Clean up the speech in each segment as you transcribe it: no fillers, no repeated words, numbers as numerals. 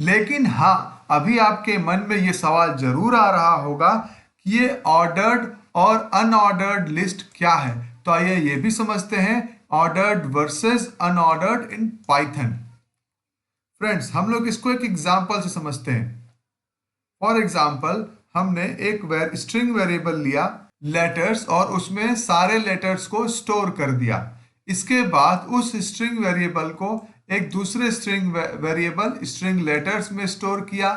लेकिन हाँ, अभी आपके मन में ये सवाल जरूर आ रहा होगा कि ये ऑर्डर्ड और अनऑर्डर्ड लिस्ट क्या है। तो आइए ये भी समझते हैं, ordered versus unordered in Python. Friends, हम लोग इसको एक एग्जांपल से समझते हैं। फॉर एग्जांपल, हमने एक स्ट्रिंग वेरिएबल लिया लेटर्स और उसमें सारे लेटर्स को स्टोर कर दिया। इसके बाद उस स्ट्रिंग वेरिएबल को एक दूसरे स्ट्रिंग वेरिएबल स्ट्रिंग लेटर्स में स्टोर किया,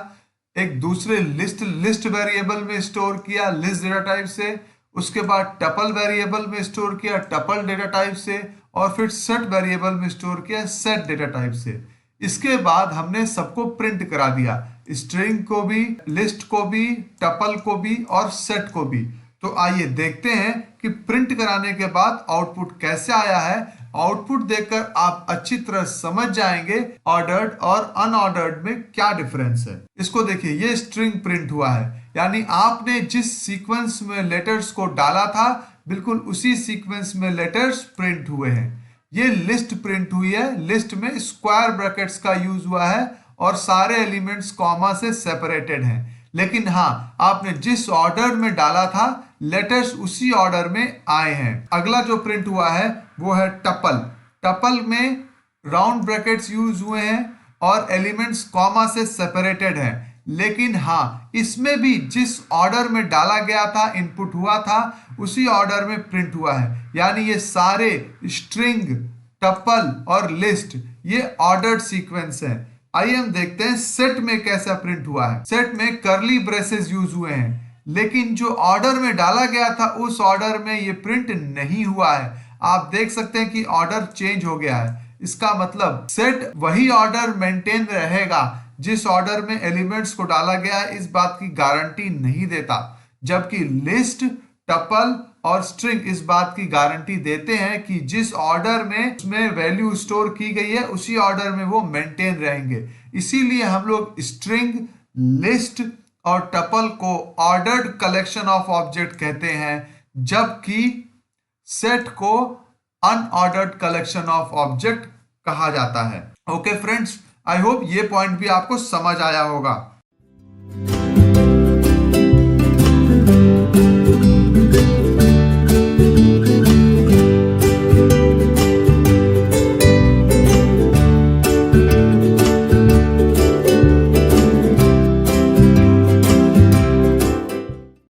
एक दूसरे लिस्ट वेरिएबल में स्टोर किया लिस्ट डेटा टाइप से, उसके बाद टपल वेरिएबल में स्टोर किया टपल डेटा टाइप से, और फिर सेट वेरिएबल में स्टोर किया सेट डेटा टाइप से। इसके बाद हमने सबको प्रिंट करा दिया, स्ट्रिंग को भी, लिस्ट को भी, टपल को भी और सेट को भी। तो आइए देखते हैं कि प्रिंट कराने के बाद आउटपुट कैसे आया है। आउटपुट देखकर आप अच्छी तरह समझ जाएंगे ऑर्डर्ड और अनऑर्डर्ड में क्या डिफरेंस है। इसको देखिए, ये स्ट्रिंग प्रिंट हुआ है, यानी आपने जिस सीक्वेंस में लेटर्स को डाला था बिल्कुल उसी सीक्वेंस में लेटर्स प्रिंट हुए हैं। ये लिस्ट प्रिंट हुई है, लिस्ट में स्क्वायर ब्रैकेट्स का यूज हुआ है और सारे एलिमेंट्स कॉमा से सेपरेटेड हैं। लेकिन हाँ, आपने जिस ऑर्डर में डाला था लेटर्स उसी ऑर्डर में आए हैं। अगला जो प्रिंट हुआ है वो है टपल। टपल में राउंड ब्रैकेट्स यूज हुए हैं और एलिमेंट्स कॉमा से सेपरेटेड हैं। लेकिन हाँ, इसमें भी जिस ऑर्डर में डाला गया था, इनपुट हुआ था, उसी ऑर्डर में प्रिंट हुआ है। यानी ये सारे स्ट्रिंग, टपल और लिस्ट ये ऑर्डर्ड सीक्वेंस है। आइए हम देखते हैं सेट में कैसा प्रिंट हुआ है। सेट में कर्ली ब्रेसेस यूज हुए हैं, लेकिन जो ऑर्डर में डाला गया था उस ऑर्डर में ये प्रिंट नहीं हुआ है। आप देख सकते हैं कि ऑर्डर चेंज हो गया है। इसका मतलब सेट वही ऑर्डर मेंटेन रहेगा जिस ऑर्डर में एलिमेंट्स को डाला गया है, इस बात की गारंटी नहीं देता। जबकि लिस्ट, टपल और स्ट्रिंग इस बात की गारंटी देते हैं कि जिस ऑर्डर में उसमें वैल्यू स्टोर की गई है उसी ऑर्डर में वो मेंटेन रहेंगे। इसीलिए हम लोग स्ट्रिंग, लिस्ट और टपल को ऑर्डर्ड कलेक्शन ऑफ ऑब्जेक्ट कहते हैं, जबकि सेट को अनऑर्डर्ड कलेक्शन ऑफ ऑब्जेक्ट कहा जाता है। ओके फ्रेंड्स, आई होप ये पॉइंट भी आपको समझ आया होगा।